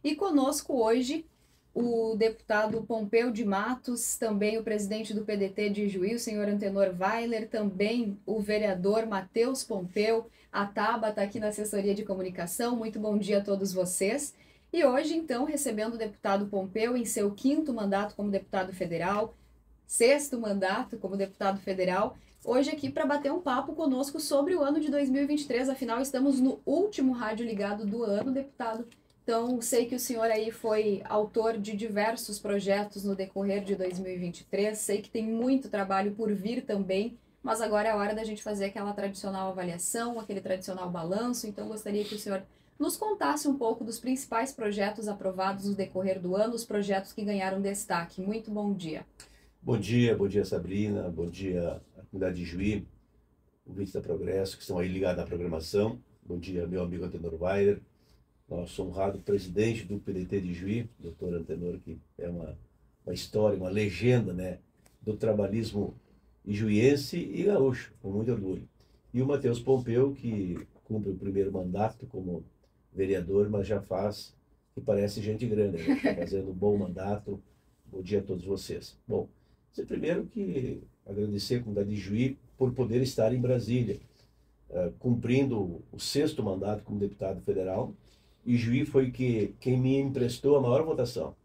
E conosco hoje o deputado Pompeu de Matos, também o presidente do PDT de Ijuí, o senhor Antenor Weiler, também o vereador Matheus Pompeu, a Tabata aqui na assessoria de comunicação. Muito bom dia a todos vocês. E hoje, então, recebendo o deputado Pompeu em seu 5º mandato como deputado federal, 6º mandato como deputado federal, hoje aqui para bater um papo conosco sobre o ano de 2023, afinal estamos no último Rádio Ligado do ano, deputado. Então, sei que o senhor aí foi autor de diversos projetos no decorrer de 2023, sei que tem muito trabalho por vir também, mas agora é a hora da gente fazer aquela tradicional avaliação, aquele tradicional balanço, então gostaria que o senhor nos contasse um pouco dos principais projetos aprovados no decorrer do ano, os projetos que ganharam destaque. Muito bom dia. Bom dia Sabrina, bom dia à comunidade de Ijuí, ouvintes da Progresso que estão aí ligados à programação. Bom dia meu amigo Antenor Weiler, nosso honrado presidente do PDT de Ijuí, doutor Antenor, que é uma história, uma legenda, né, do trabalhismo ijuiense e gaúcho, com muito orgulho. E o Matheus Pompeu, que cumpre o primeiro mandato como vereador, mas já faz, que parece gente grande, né? Está fazendo um bom mandato. Bom dia a todos vocês. Bom, primeiro que agradecer a comunidade de Ijuí por poder estar em Brasília, cumprindo o 6º mandato como deputado federal. Ijuí foi quem me emprestou a maior votação.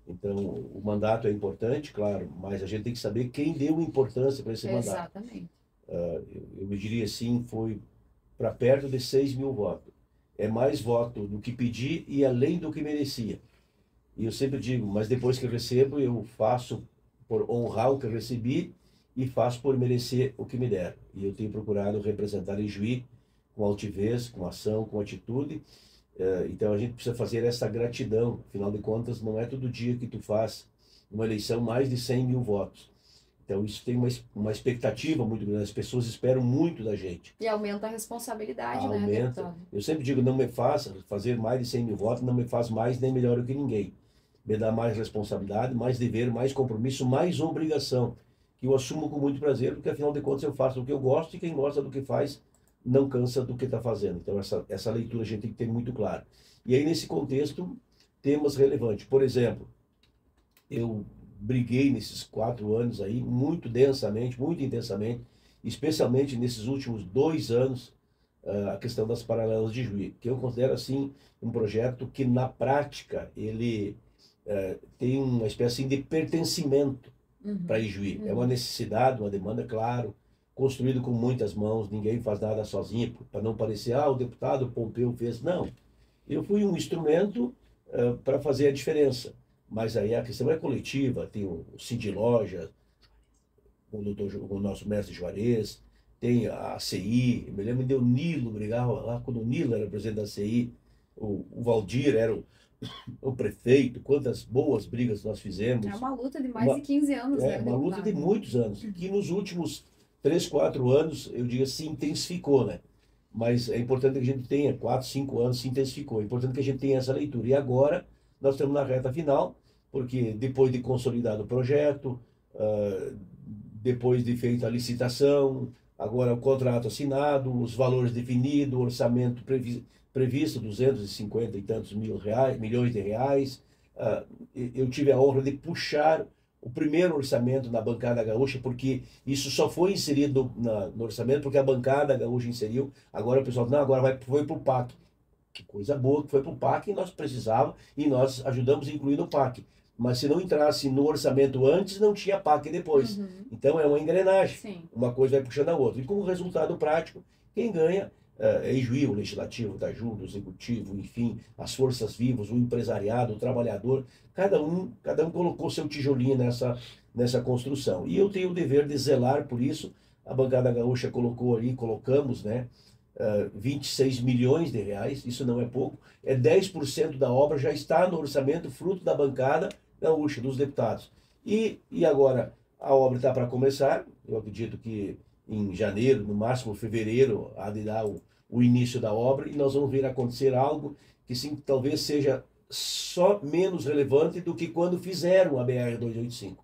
Então, o mandato é importante, claro, mas a gente tem que saber quem deu importância para esse mandato. Exatamente. Eu me diria assim, foi para perto de 6 mil votos. É mais voto do que pedi e além do que merecia. E eu sempre digo, mas depois que eu recebo, eu faço por honrar o que eu recebi e faço por merecer o que me deram. E eu tenho procurado representar Ijuí com altivez, com ação, com atitude. Então a gente precisa fazer essa gratidão. Afinal de contas, não é todo dia que tu faz uma eleição mais de 100 mil votos. Então isso tem uma expectativa muito grande. As pessoas esperam muito da gente. E aumenta a responsabilidade, né, Aumenta. deputado? Eu sempre digo, não me faça fazer mais de 100 mil votos, não me faz mais nem melhor do que ninguém. Me dá mais responsabilidade, mais dever, mais compromisso, mais obrigação, que eu assumo com muito prazer, porque afinal de contas eu faço o que eu gosto e quem gosta do que faz não cansa do que está fazendo. Então essa leitura a gente tem que ter muito clara. E aí nesse contexto, temas relevantes. Por exemplo, eu briguei nesses 4 anos aí muito densamente, muito intensamente, especialmente nesses últimos 2 anos, a questão das paralelas de Ijuí, que eu considero assim um projeto que na prática ele tem uma espécie de pertencimento para Ijuí. É uma necessidade, uma demanda, claro, construído com muitas mãos, ninguém faz nada sozinho, para não parecer, o deputado Pompeu fez. Não, eu fui um instrumento para fazer a diferença. Mas aí a questão é coletiva, tem o Cindy Loja, o nosso mestre Juarez, tem a CI, eu me lembro de o Nilo brigava lá, quando o Nilo era presidente da CI, o Valdir era o prefeito, quantas boas brigas nós fizemos. É uma luta de mais de 15 anos, né, uma luta de muitos anos, que nos últimos 3, 4 anos, eu digo assim, intensificou, né? Mas é importante que a gente tenha, 4, 5 anos se intensificou, é importante que a gente tenha essa leitura. E agora, nós estamos na reta final, porque depois de consolidado o projeto, depois de feita a licitação, agora o contrato assinado, os valores definidos, o orçamento previsto, 250 e tantos milhões de reais. Eu tive a honra de puxar o primeiro orçamento na bancada gaúcha, porque isso só foi inserido no orçamento porque a bancada gaúcha inseriu. Agora o pessoal, não, agora foi para o PAC. Que coisa boa que foi para o PAC, e nós precisávamos, e nós ajudamos a incluir no PAC. Mas se não entrasse no orçamento antes, não tinha PAC depois. Então é uma engrenagem. Sim. Uma coisa vai puxando a outra. E como resultado prático, quem ganha é Ijuí, o legislativo está junto, o executivo, enfim, as forças vivas, o empresariado, o trabalhador. Cada um colocou seu tijolinho nessa construção. E eu tenho o dever de zelar por isso. A bancada gaúcha colocou ali, colocamos, né? 26 milhões de reais, isso não é pouco, 10% da obra já está no orçamento, fruto da bancada gaúcha, dos deputados. E agora a obra está para começar, eu acredito que em janeiro, no máximo fevereiro, há de dar o início da obra, e nós vamos ver acontecer algo que sim, talvez seja só menos relevante do que quando fizeram a BR-285.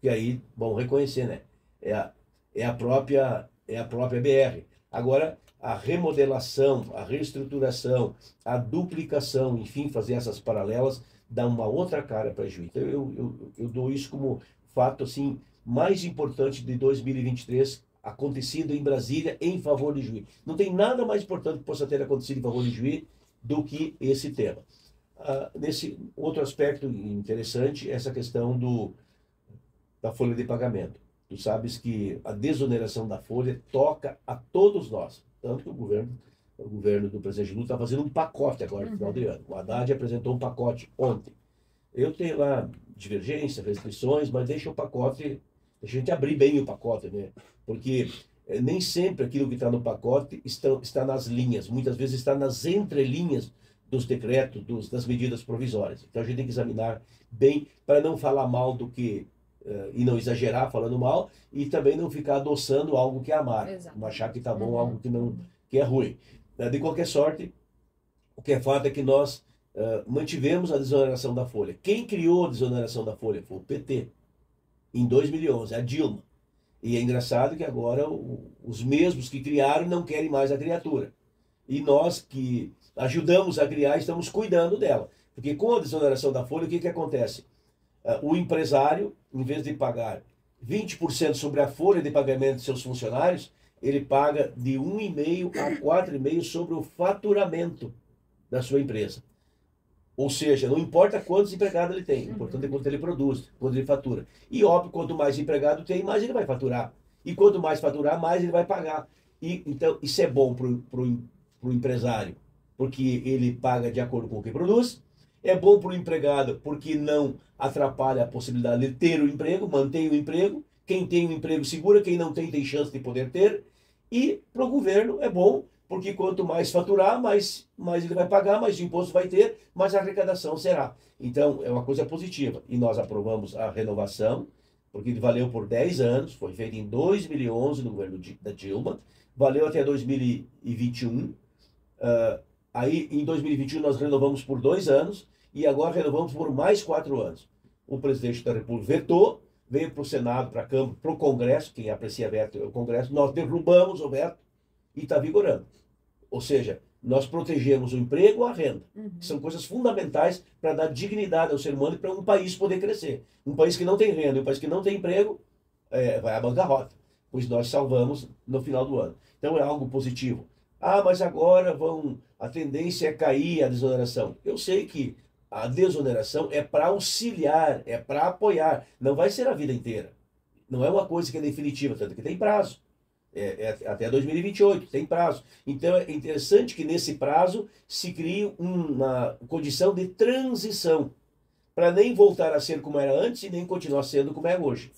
E aí, bom reconhecer, né? É a própria BR. Agora, a remodelação, a reestruturação, a duplicação, enfim, fazer essas paralelas, dá uma outra cara para a Juí. Então, eu dou isso como fato assim, mais importante de 2023 acontecido em Brasília em favor de Juí. Não tem nada mais importante que possa ter acontecido em favor de Juí do que esse tema. Nesse outro aspecto interessante, essa questão da folha de pagamento. Tu sabes que a desoneração da folha toca a todos nós, tanto que o governo do presidente Lula está fazendo um pacote agora no final de ano. O Haddad apresentou um pacote ontem. Eu tenho lá divergência, restrições, mas deixa o pacote, deixa a gente abrir bem o pacote, né? Porque nem sempre aquilo que está no pacote está nas linhas, muitas vezes está nas entrelinhas dos decretos, das medidas provisórias. Então a gente tem que examinar bem para não falar mal do que e não exagerar falando mal e também não ficar adoçando algo que é amargo, não achar que está bom algo que é ruim. De qualquer sorte, o que é fato é que nós mantivemos a desoneração da folha. Quem criou a desoneração da folha foi o PT, em 2011, a Dilma. E é engraçado que agora os mesmos que criaram não querem mais a criatura. E nós que ajudamos a criar, estamos cuidando dela. Porque com a desoneração da folha, o que acontece? O empresário, em vez de pagar 20% sobre a folha de pagamento de seus funcionários, ele paga de 1,5% a 4,5% sobre o faturamento da sua empresa. Ou seja, não importa quantos empregados ele tem, o importante é quanto ele produz, quanto ele fatura. E óbvio, quanto mais empregado tem, mais ele vai faturar. E quanto mais faturar, mais ele vai pagar. E, então, isso é bom para o empresário, porque ele paga de acordo com o que produz. É bom para o empregado, porque não atrapalha a possibilidade de ter o emprego, mantém o emprego. Quem tem um emprego segura, quem não tem, tem chance de poder ter. E para o governo é bom, porque quanto mais faturar, mais ele vai pagar, mais imposto vai ter, mais a arrecadação será. Então, é uma coisa positiva. E nós aprovamos a renovação, porque valeu por 10 anos, foi feito em 2011 no governo da Dilma, valeu até 2021. Aí, em 2021, nós renovamos por 2 anos, e agora renovamos por mais 4 anos. O presidente da República vetou, veio para o Senado, para a Câmara, para o Congresso, quem aprecia veto é o Congresso, nós derrubamos o veto e está vigorando. Ou seja, nós protegemos o emprego e a renda. Que são coisas fundamentais para dar dignidade ao ser humano e para um país poder crescer. Um país que não tem renda, um país que não tem emprego, vai à bancarrota. Pois nós salvamos no final do ano. Então é algo positivo. Mas agora a tendência é cair a desoneração. Eu sei que a desoneração é para auxiliar, é para apoiar. Não vai ser a vida inteira. Não é uma coisa que é definitiva, tanto que tem prazo. Até 2028, tem prazo. Então é interessante que nesse prazo se crie uma condição de transição, para nem voltar a ser como era antes e nem continuar sendo como é hoje.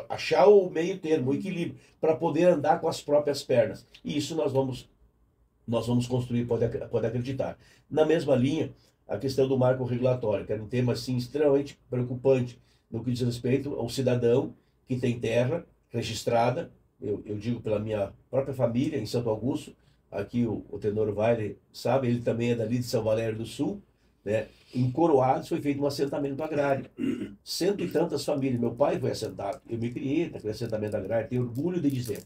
Achar o meio termo, o equilíbrio, para poder andar com as próprias pernas. E isso nós vamos construir, pode acreditar. Na mesma linha, a questão do marco regulatório, que era um tema assim, extremamente preocupante no que diz respeito ao cidadão que tem terra registrada. Eu digo pela minha própria família, em Santo Augusto, aqui o Tenor Weiler sabe, ele também é dali de São Valério do Sul, né? Em Coroados foi feito um assentamento agrário, 100 e tantas famílias, meu pai foi assentado, eu me criei naquele assentamento agrário, tenho orgulho de dizer.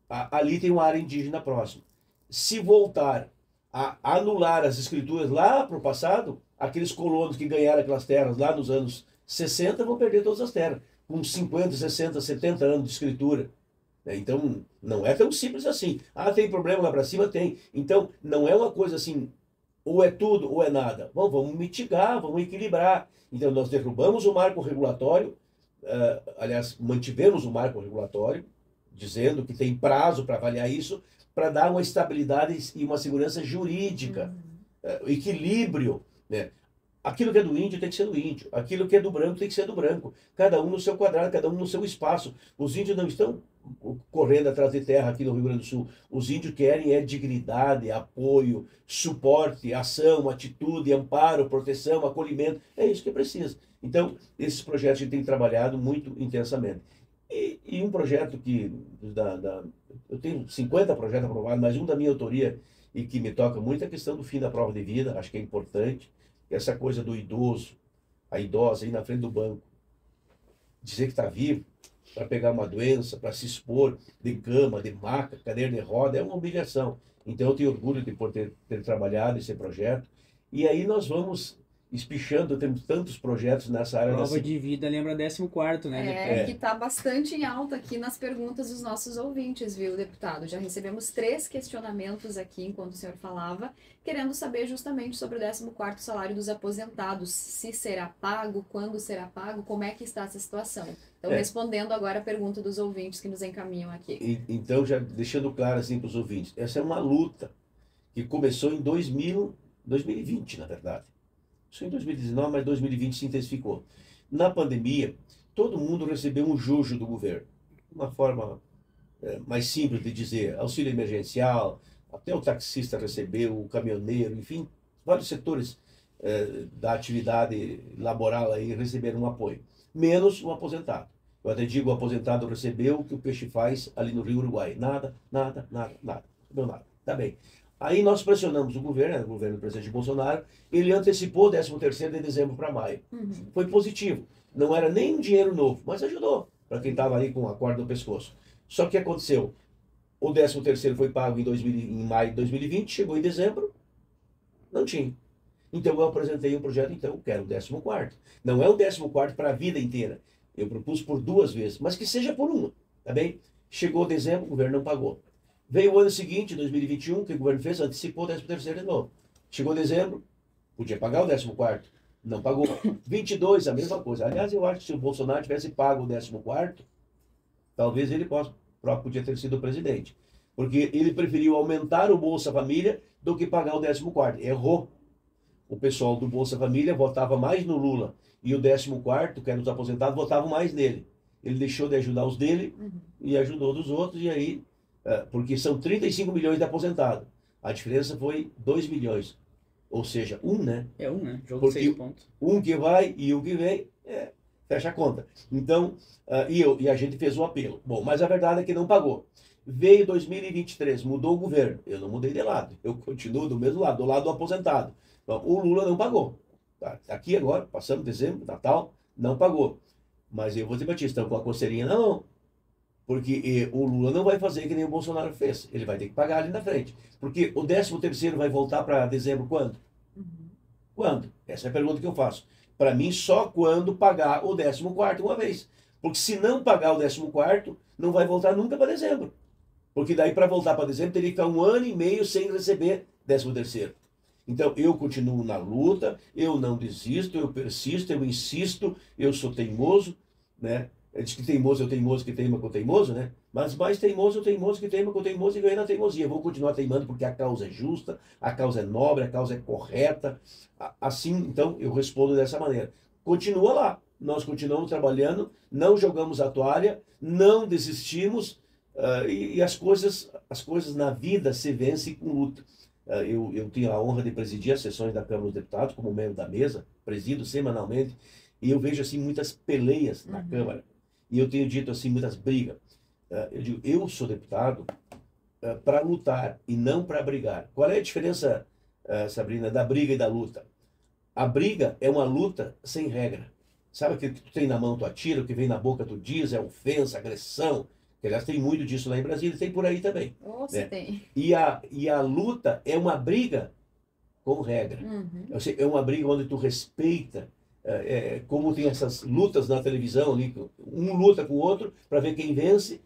Ali tem uma área indígena próxima. Se voltar a anular as escrituras lá para o passado, aqueles colonos que ganharam aquelas terras lá nos anos 60 vão perder todas as terras, com 50, 60, 70 anos de escritura. Então, não é tão simples assim. Tem problema lá para cima? Tem. Então, não é uma coisa assim, ou é tudo ou é nada. Bom, vamos mitigar, vamos equilibrar. Então, nós derrubamos o marco regulatório, aliás, mantivemos o marco regulatório, dizendo que tem prazo para avaliar isso, para dar uma estabilidade e uma segurança jurídica, equilíbrio, né? Aquilo que é do índio tem que ser do índio, aquilo que é do branco tem que ser do branco, cada um no seu quadrado, cada um no seu espaço. Os índios não estão correndo atrás de terra aqui no Rio Grande do Sul. Os índios querem dignidade, apoio, suporte, ação, atitude, amparo, proteção, acolhimento. É isso que precisa. Então, esses projetos a gente tem trabalhado muito intensamente. E um projeto que eu tenho 50 projetos aprovados, mas um da minha autoria e que me toca muito é a questão do fim da prova de vida. Acho que é importante. Essa coisa do idoso, a idosa aí na frente do banco, dizer que está vivo, para pegar uma doença, para se expor de cama, de maca, cadeira de roda, é uma humilhação. Então eu tenho orgulho de poder ter trabalhado esse projeto. E aí nós vamos espichando, temos tantos projetos nessa área. Prova de vida lembra 14º, né, deputado? Que está bastante em alta aqui nas perguntas dos nossos ouvintes, viu, deputado? Já recebemos 3 questionamentos aqui enquanto o senhor falava, querendo saber justamente sobre o 14º salário dos aposentados, se será pago, quando será pago, como é que está essa situação. Então, respondendo agora a pergunta dos ouvintes que nos encaminham aqui. Então, já deixando claro assim para os ouvintes, essa é uma luta que começou em 2020, na verdade. Isso em 2019, mas 2020 se intensificou. Na pandemia, todo mundo recebeu um jujo do governo. Uma forma mais simples de dizer, auxílio emergencial, até o taxista recebeu, o caminhoneiro, enfim, vários setores da atividade laboral aí receberam um apoio. Menos o aposentado. Eu até digo, o aposentado recebeu o que o peixe faz ali no Rio Uruguai. Nada, nada, nada, nada. Não nada. Tá bem. Aí nós pressionamos o governo do presidente Bolsonaro, ele antecipou o 13º de dezembro para maio. Foi positivo. Não era nem um dinheiro novo, mas ajudou para quem estava ali com a corda no pescoço. Só que aconteceu, o 13º foi pago em maio de 2020, chegou em dezembro, não tinha. Então eu apresentei um projeto, então eu quero o 14º. Não é o 14º para a vida inteira. Eu propus por 2 vezes, mas que seja por uma, tá bem? Chegou dezembro, o governo não pagou. Veio o ano seguinte, 2021, que o governo fez, antecipou o 13º de novo. Chegou dezembro, podia pagar o 14º, não pagou. 22, a mesma coisa. Aliás, eu acho que se o Bolsonaro tivesse pago o 14º, talvez ele próprio podia ter sido o presidente. Porque ele preferiu aumentar o Bolsa Família do que pagar o 14º. Errou. O pessoal do Bolsa Família votava mais no Lula. E o 14º, que era os aposentados, votavam mais nele. Ele deixou de ajudar os dele e ajudou dos outros, e aí... porque são 35 milhões de aposentados. A diferença foi 2 milhões. Ou seja, né? É né? Jogo de 6 pontos. Um que vai e um que vem, fecha a conta. Então, e a gente fez o apelo. Bom, mas a verdade é que não pagou. Veio 2023, mudou o governo. Eu não mudei de lado. Eu continuo do mesmo lado, do lado do aposentado. Então, o Lula não pagou. Tá? Aqui agora, passando dezembro, Natal, não pagou. Mas eu vou dizer para ti, estão com a coceirinha na mão. Porque o Lula não vai fazer que nem o Bolsonaro fez. Ele vai ter que pagar ali na frente. Porque o 13º vai voltar para dezembro quando? Quando? Essa é a pergunta que eu faço. Para mim, só quando pagar o 14º uma vez. Porque se não pagar o 14º, não vai voltar nunca para dezembro. Porque daí, para voltar para dezembro, teria que ficar 1 ano e meio sem receber 13º. Então, eu continuo na luta, eu não desisto, eu persisto, eu insisto, eu sou teimoso, né? Diz que teimoso é o teimoso que teima com o teimoso, né? Mas mais teimoso é o teimoso que teima com o teimoso e ganha na teimosia. Eu vou continuar teimando porque a causa é justa, a causa é nobre, a causa é correta. Assim, então, eu respondo dessa maneira. Continua lá. Nós continuamos trabalhando, não jogamos a toalha, não desistimos, e as coisas na vida se vencem com luta. Eu tenho a honra de presidir as sessões da Câmara dos Deputados como membro da mesa, presido semanalmente, e eu vejo assim muitas peleias na Câmara. E eu tenho dito assim, muitas brigas. Eu digo, eu sou deputado para lutar e não para brigar. Qual é a diferença, Sabrina, da briga e da luta? A briga é uma luta sem regra. Sabe aquilo que tu tem na mão, tu atira, o que vem na boca, tu diz, é ofensa, agressão. Que, aliás, tem muito disso lá em Brasília e tem por aí também. Você tem. E a luta é uma briga com regra. É uma briga onde tu respeita. Como tem essas lutas na televisão, ali, um luta com o outro para ver quem vence.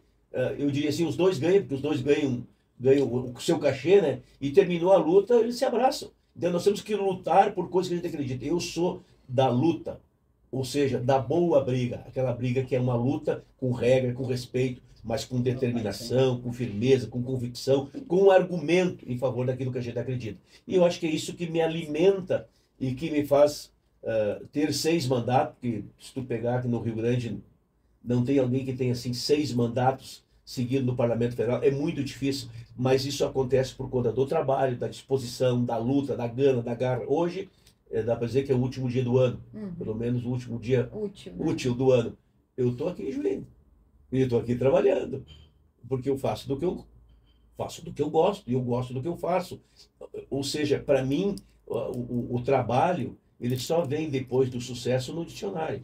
Eu diria assim, os dois ganham, porque os dois ganham o seu cachê, né? E terminou a luta, eles se abraçam. Então nós temos que lutar por coisas que a gente acredita. Eu sou da luta, ou seja, da boa briga. Aquela briga que é uma luta com regra, com respeito, mas com determinação, com firmeza, com convicção, com um argumento em favor daquilo que a gente acredita. E eu acho que é isso que me alimenta e que me faz ter 6 mandatos, porque se tu pegar aqui no Rio Grande, não tem alguém que tenha assim 6 mandatos seguidos no Parlamento Federal, é muito difícil, mas isso acontece por conta do trabalho, da disposição, da luta, da gana, da garra. Hoje, dá para dizer que é o último dia do ano, pelo menos o último dia útil do ano. Eu estou aqui, Julinho, e eu estou aqui trabalhando, porque eu faço do que eu gosto, e eu gosto do que eu faço. Ou seja, para mim, o trabalho, ele só vem depois do sucesso no dicionário.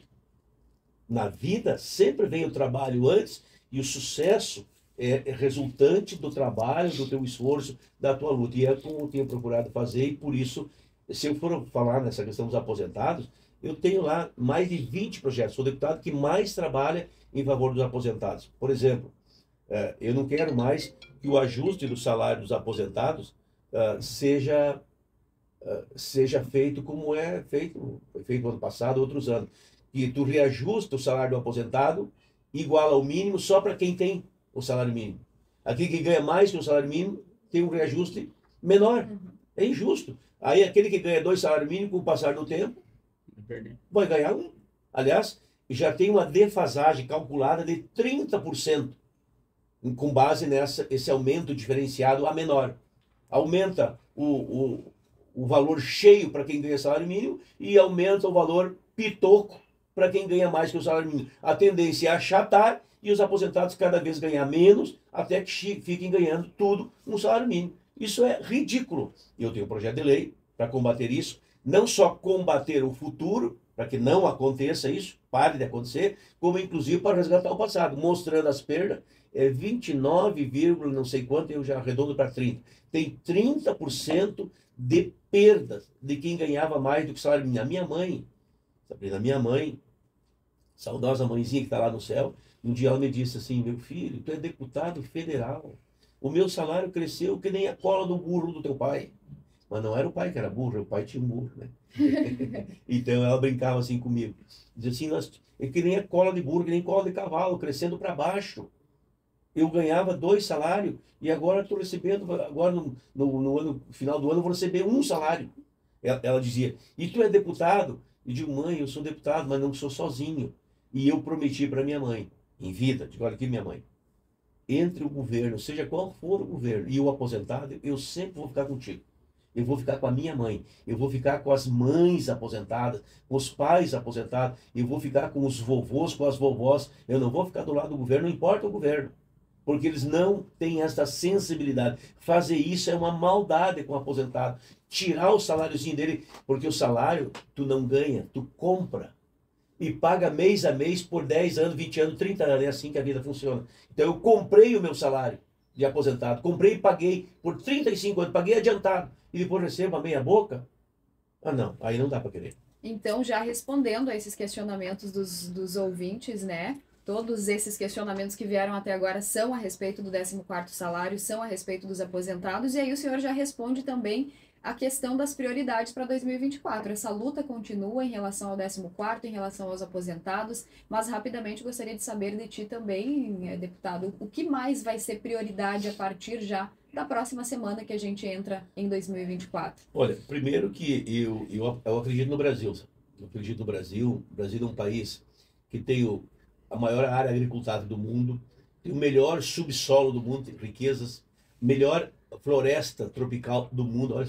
na vida sempre vem o trabalho antes e o sucesso é resultante do trabalho, do teu esforço, da tua luta. E é como eu tenho procurado fazer, e por isso, se eu for falar nessa questão dos aposentados, eu tenho lá mais de 20 projetos. Sou o deputado que mais trabalha em favor dos aposentados. Por exemplo, eu não quero mais que o ajuste do salário dos aposentados seja feito como foi feito no ano passado, outros anos. Que tu reajusta o salário do aposentado igual ao mínimo só para quem tem o salário mínimo. Aquele que ganha mais que o salário mínimo tem um reajuste menor. É injusto. Aí aquele que ganha 2 salários mínimos, com o passar do tempo, vai ganhar 1. Aliás, já tem uma defasagem calculada de 30% com base esse aumento diferenciado a menor. Aumenta o valor cheio para quem ganha salário mínimo e aumenta o valor pitoco para quem ganha mais que o salário mínimo. A tendência é achatar e os aposentados cada vez ganhar menos, até que fiquem ganhando tudo um salário mínimo. Isso é ridículo. Eu tenho um projeto de lei para combater isso, não só combater o futuro, para que não aconteça isso, pare de acontecer, como inclusive para resgatar o passado, mostrando as perdas, 29, não sei quanto, eu já arredondo para 30. Tem 30% de perdas de quem ganhava mais do que o salário mínimo. A minha mãe, saudosa mãezinha que está lá no céu, um dia ela me disse assim: meu filho, tu é deputado federal, o meu salário cresceu que nem a cola do burro do teu pai. Mas não era o pai que era burro, o pai tinha um burro, né? Então ela brincava assim comigo, dizia assim: é que nem a cola de burro, que nem cola de cavalo, crescendo para baixo. Eu ganhava 2 salários e agora estou recebendo, agora no final do ano eu vou receber 1 salário. Ela dizia: e tu é deputado? Eu digo: mãe, eu sou deputado, mas não sou sozinho. E eu prometi para minha mãe, em vida, digo: olha aqui, minha mãe, entre o governo, seja qual for o governo, e o aposentado, eu sempre vou ficar contigo. Eu vou ficar com a minha mãe, eu vou ficar com as mães aposentadas, com os pais aposentados, eu vou ficar com os vovôs, com as vovós. Eu não vou ficar do lado do governo, não importa o governo, porque eles não têm essa sensibilidade. Fazer isso é uma maldade com o aposentado. Tirar o saláriozinho dele, porque o salário tu não ganha, tu compra. E paga mês a mês por 10 anos, 20 anos, 30 anos. É assim que a vida funciona. Então eu comprei o meu salário de aposentado. Comprei e paguei por 35 anos. Paguei adiantado. E depois recebo a meia boca? Ah, não. Aí não dá para querer. Então, já respondendo a esses questionamentos dos ouvintes, né? Todos esses questionamentos que vieram até agora são a respeito do 14º salário, são a respeito dos aposentados. E aí o senhor já responde também a questão das prioridades para 2024. Essa luta continua em relação ao 14º, em relação aos aposentados, mas rapidamente gostaria de saber de ti também, deputado, o que mais vai ser prioridade a partir já da próxima semana que a gente entra em 2024? Olha, primeiro que eu acredito no Brasil. Eu acredito no Brasil. O Brasil é um país que tem a maior área agricultável do mundo, tem o melhor subsolo do mundo, tem riquezas, melhor floresta tropical do mundo. Olha,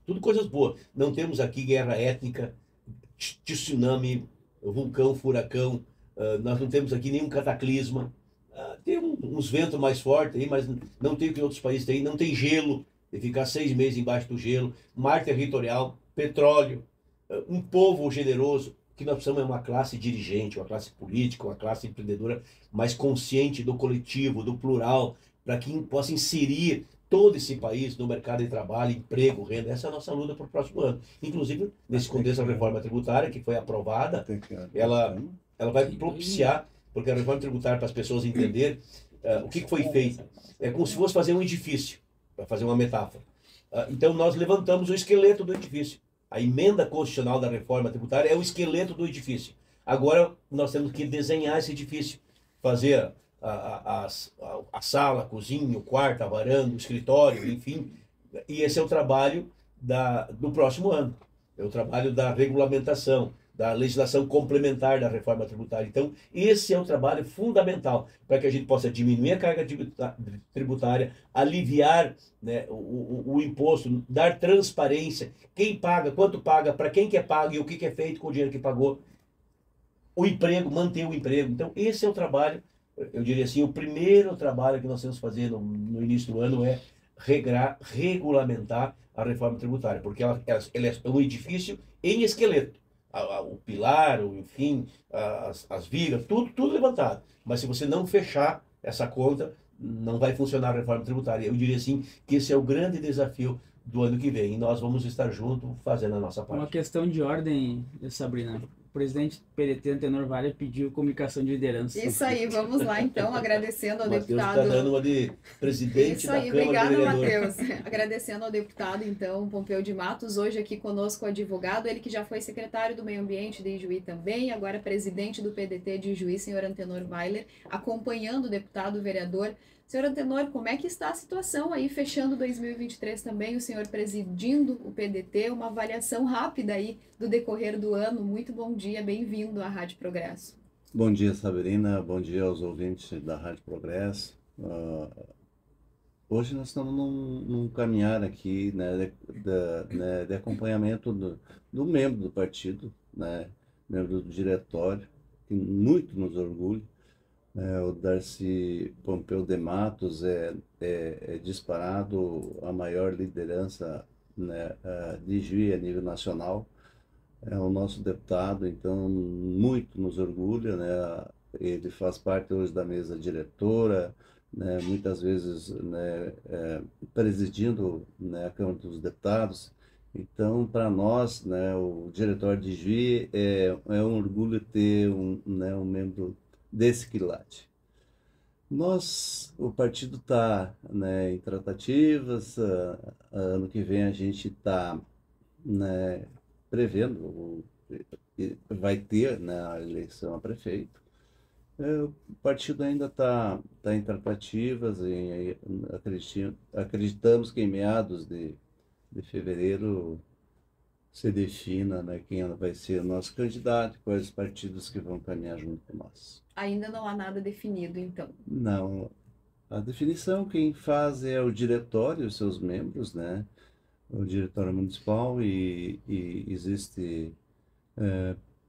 tudo coisas boas. Não temos aqui guerra étnica, tsunami, vulcão, furacão. Nós não temos aqui nenhum cataclisma. Tem uns ventos mais fortes aí, mas não tem o que outros países têm. Não tem gelo, de ficar 6 meses embaixo do gelo. Mar territorial, petróleo, um povo generoso. O que nós precisamos é uma classe dirigente, uma classe política, uma classe empreendedora mais consciente do coletivo, do plural, para que possa inserir todo esse país no mercado de trabalho, emprego, renda. Essa é a nossa luta para o próximo ano. Inclusive, nesse contexto da reforma tributária, que foi aprovada, ela vai propiciar, porque a reforma tributária, para as pessoas entenderem o que foi feito, é como se fosse fazer um edifício, para fazer uma metáfora. Então, nós levantamos o esqueleto do edifício. A emenda constitucional da reforma tributária é o esqueleto do edifício. Agora, nós temos que desenhar esse edifício, fazer a sala, a cozinha, o quarto, a varanda, o escritório, enfim. E esse é o trabalho do próximo ano. É o trabalho da regulamentação, da legislação complementar da reforma tributária. Então, esse é o trabalho fundamental para que a gente possa diminuir a carga tributária, aliviar, né, o imposto, dar transparência, quem paga, quanto paga, para quem que é pago e o que é feito com o dinheiro que pagou, o emprego, manter o emprego. Então, esse é o trabalho, eu diria assim, o primeiro trabalho que nós temos que fazer no início do ano é regulamentar a reforma tributária, porque ela é um edifício em esqueleto. o pilar, enfim, as vigas, tudo levantado. Mas se você não fechar essa conta, não vai funcionar a reforma tributária. Eu diria assim que esse é o grande desafio do ano que vem. E nós vamos estar juntos fazendo a nossa parte. Uma questão de ordem, Sabrina. O presidente do PDT, Antenor Vale, pediu comunicação de liderança. Isso aí, vamos lá então, agradecendo ao Mateus deputado... está dando uma de presidente Isso da aí, Câmara obrigada, de Vereadores. Matheus. Agradecendo ao deputado, então, Pompeu de Matos, hoje aqui conosco o advogado, ele que já foi secretário do Meio Ambiente de Ijuí também, agora presidente do PDT de Ijuí, senhor Antenor Weiler, acompanhando o deputado, o vereador. Senhor Antenor, como é que está a situação aí, fechando 2023 também, o senhor presidindo o PDT, uma avaliação rápida aí do decorrer do ano. Muito bom dia, bem-vindo à Rádio Progresso. Bom dia, Sabrina, bom dia aos ouvintes da Rádio Progresso. Hoje nós estamos num caminhar aqui, né, de acompanhamento do membro do partido, né, membro do diretório, que muito nos orgulha. O Darcy Pompeu de Matos é disparado a maior liderança, né, de Ijuí a nível nacional. É o nosso deputado, então muito nos orgulha, né? Ele faz parte hoje da mesa diretora, né? Muitas vezes, né, presidindo, né, a Câmara dos Deputados. Então, para nós, né, o diretório de Ijuí é um orgulho ter né, um membro desse quilate. O partido está, né, em tratativas. Ano que vem a gente está, né, prevendo, vai ter, né, a eleição a prefeito. O partido ainda está em tratativas, acreditamos que em meados de fevereiro se defina, né, quem vai ser o nosso candidato, quais os partidos que vão caminhar junto com nós. Ainda não há nada definido, então? Não, a definição quem faz é o diretório, os seus membros, né? O diretório municipal, e existe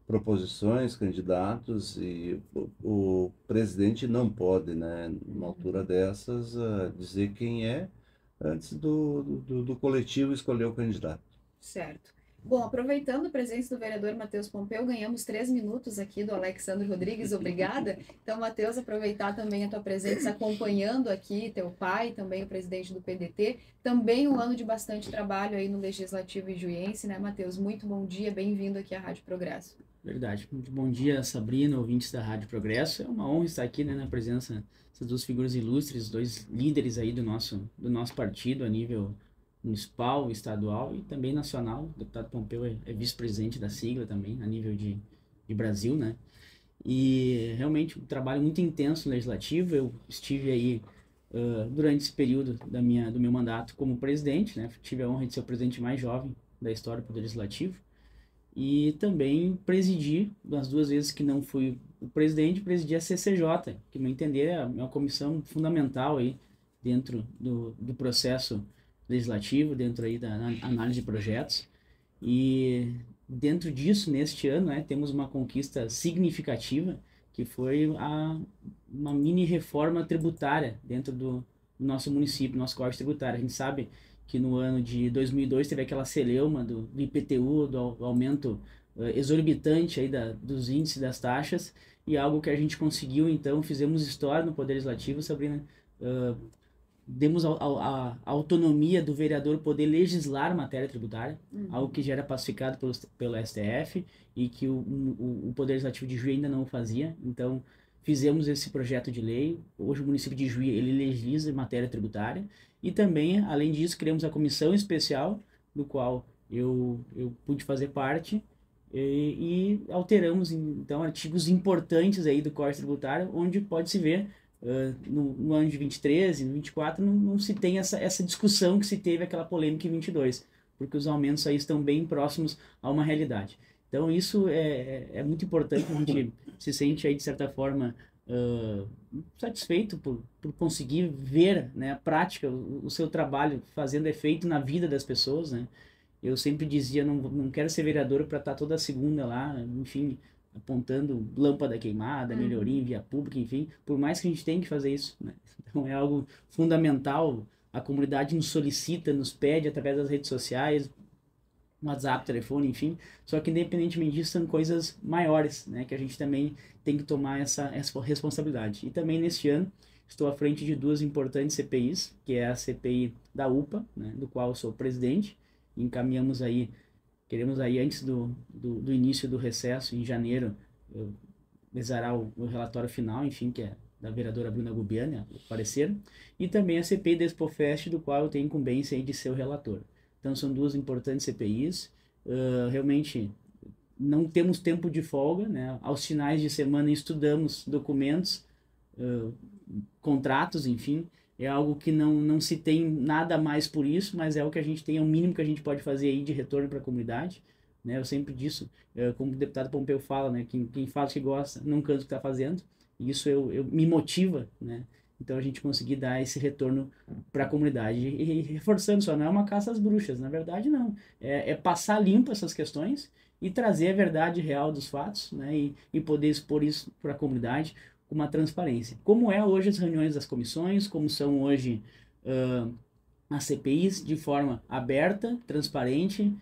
proposições, candidatos, e o presidente não pode, né, numa altura dessas, dizer quem é, antes do coletivo escolher o candidato. Certo. Bom, aproveitando a presença do vereador Matheus Pompeu, ganhamos 3 minutos aqui do Alexandre Rodrigues, obrigada. Então, Matheus, aproveitar também a tua presença acompanhando aqui teu pai, também o presidente do PDT, também um ano de bastante trabalho aí no Legislativo ijuiense, né, Matheus? Muito bom dia, bem-vindo aqui à Rádio Progresso. Verdade, muito bom dia, Sabrina, ouvintes da Rádio Progresso. É uma honra estar aqui, né, na presença dessas duas figuras ilustres, dois líderes aí do nosso partido a nível municipal, estadual e também nacional. O deputado Pompeu é vice-presidente da sigla também, a nível de Brasil, né? E realmente um trabalho muito intenso no legislativo. Eu estive aí durante esse período do meu mandato como presidente, né? Tive a honra de ser o presidente mais jovem da história do Poder Legislativo. E também presidi, das 2 vezes que não fui o presidente, presidi a CCJ, que, no meu entender, é uma comissão fundamental aí dentro do processo legislativo, dentro aí da análise de projetos. E dentro disso, neste ano, né, temos uma conquista significativa, que foi uma mini reforma tributária dentro do nosso município, nosso código tributário. A gente sabe que no ano de 2002 teve aquela celeuma do IPTU, do aumento exorbitante aí dos índices das taxas, e algo que a gente conseguiu, então, fizemos história no Poder Legislativo, Sabrina, demos a autonomia do vereador poder legislar matéria tributária, algo que já era pacificado pelo STF e que o Poder Legislativo de Ijuí ainda não fazia. Então, fizemos esse projeto de lei. Hoje o município de Ijuí, ele legisla matéria tributária. E também, além disso, criamos a comissão especial, do qual eu pude fazer parte, e alteramos, então, artigos importantes aí do Código Tributário, onde pode-se ver no ano de 23 e no 24 não se tem essa discussão que se teve, aquela polêmica em 22, porque os aumentos aí estão bem próximos a uma realidade. Então isso é muito importante, a gente se sente aí de certa forma satisfeito por conseguir ver, né, a prática, o seu trabalho fazendo efeito na vida das pessoas, né? Eu sempre dizia, não quero ser vereador para estar toda segunda lá, enfim, apontando lâmpada queimada, melhoria em via pública, enfim, por mais que a gente tenha que fazer isso, né? Então é algo fundamental, a comunidade nos solicita, nos pede através das redes sociais, WhatsApp, telefone, enfim. Só que independentemente disso, são coisas maiores, né, que a gente também tem que tomar essa responsabilidade. E também neste ano estou à frente de duas importantes CPIs, que é a CPI da UPA, né, do qual eu sou presidente. Encaminhamos aí, queremos aí antes do início do recesso, em janeiro, exarar o relatório final, enfim, que é da vereadora Bruna Gubiani, o parecer, e também a CPI da Expofest, do qual eu tenho incumbência aí de ser o relator. Então são duas importantes CPIs, realmente não temos tempo de folga, né? Aos finais de semana estudamos documentos, contratos, enfim, é algo que não se tem nada mais por isso, mas é o que a gente tem, é o mínimo que a gente pode fazer aí de retorno para a comunidade, né? Eu sempre disso, como o deputado Pompeu fala, né? Quem fala que gosta, não cansa o que está fazendo, e isso eu me motiva, né? Então a gente conseguir dar esse retorno para a comunidade. E reforçando só, não é uma caça às bruxas, na verdade não. É passar limpo essas questões e trazer a verdade real dos fatos, né? E poder expor isso para a comunidade com uma transparência. Como é hoje as reuniões das comissões, como são hoje as CPIs, de forma aberta, transparente,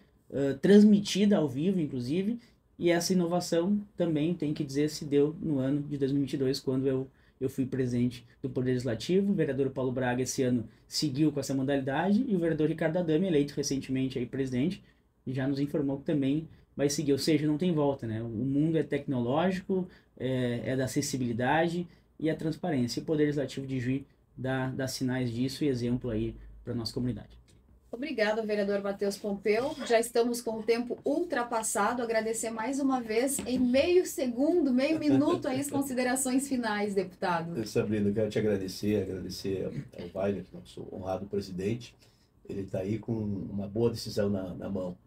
transmitida ao vivo, inclusive, e essa inovação também, tem que dizer, se deu no ano de 2022, quando eu fui presidente do Poder Legislativo. O vereador Paulo Braga esse ano seguiu com essa modalidade, e o vereador Ricardo Adame, eleito recentemente aí presidente, já nos informou que também vai seguir, ou seja, não tem volta, né? O mundo é tecnológico, é da acessibilidade e a transparência. E o Poder Legislativo de Juiz dá sinais disso e exemplo aí para a nossa comunidade. Obrigada, vereador Matheus Pompeu. Já estamos com o tempo ultrapassado. Agradecer mais uma vez, em meio segundo, meio minuto, aí as considerações finais, deputado. Sabrina, eu quero te agradecer ao Weiler, nosso honrado presidente. Ele está aí com uma boa decisão na mão,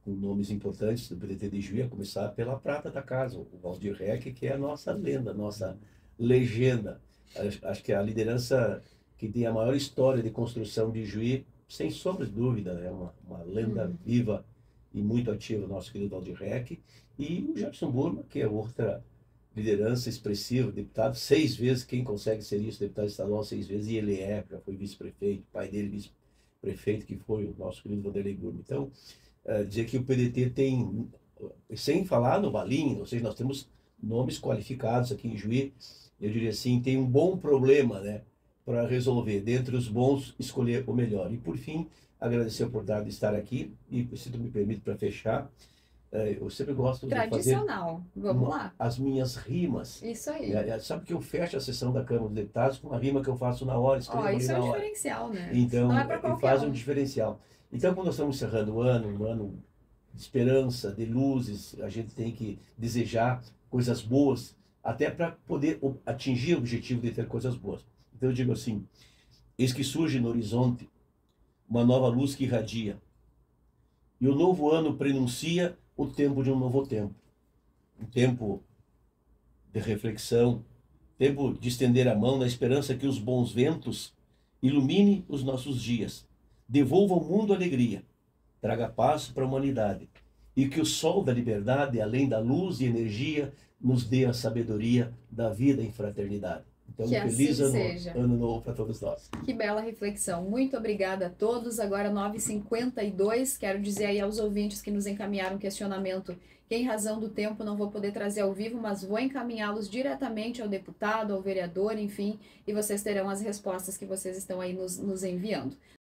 com nomes importantes do PDT de Juiz, a começar pela prata da casa, o Valdir Reck, que é a nossa lenda, a nossa legenda. Acho que é a liderança que tem a maior história de construção de Juiz, sem sombra de dúvida, é uma lenda viva e muito ativa, o nosso querido Valdir Reck. E o Jefferson Burma, que é outra liderança expressiva, deputado 6 vezes, quem consegue ser isso, deputado estadual 6 vezes, e ele já foi vice-prefeito, pai dele vice-prefeito, que foi o nosso querido Vanderlei Burma. Então, dizer que o PDT tem, sem falar no Valim, ou seja, nós temos nomes qualificados aqui em Juiz, eu diria assim, tem um bom problema, né, para resolver. Dentre os bons, escolher o melhor. E, por fim, agradecer a oportunidade de estar aqui, e se tu me permite, para fechar, eu sempre gosto de fazer tradicional. Vamos lá. as minhas rimas. Isso aí. Sabe que eu fecho a sessão da Câmara dos Deputados com uma rima que eu faço na hora, escrevo ali Isso é na um hora. diferencial, né? Então, não é para qualquer faz um um. diferencial. Então, quando nós estamos encerrando o ano, um ano de esperança, de luzes, a gente tem que desejar coisas boas, até para poder atingir o objetivo de ter coisas boas. Então, eu digo assim: eis que surge no horizonte uma nova luz que irradia, e o novo ano prenuncia o tempo de um novo tempo. Um tempo de reflexão, tempo de estender a mão na esperança que os bons ventos ilumine os nossos dias, devolva ao mundo alegria, traga paz para a humanidade, e que o sol da liberdade, além da luz e energia, nos dê a sabedoria da vida em fraternidade. Então, Que feliz assim seja. ano novo para todos nós. Que bela reflexão. Muito obrigada a todos. Agora 9h52. Quero dizer aí aos ouvintes que nos encaminharam questionamento que, em razão do tempo, não vou poder trazer ao vivo, mas vou encaminhá-los diretamente ao deputado, ao vereador, enfim, e vocês terão as respostas que vocês estão aí nos enviando.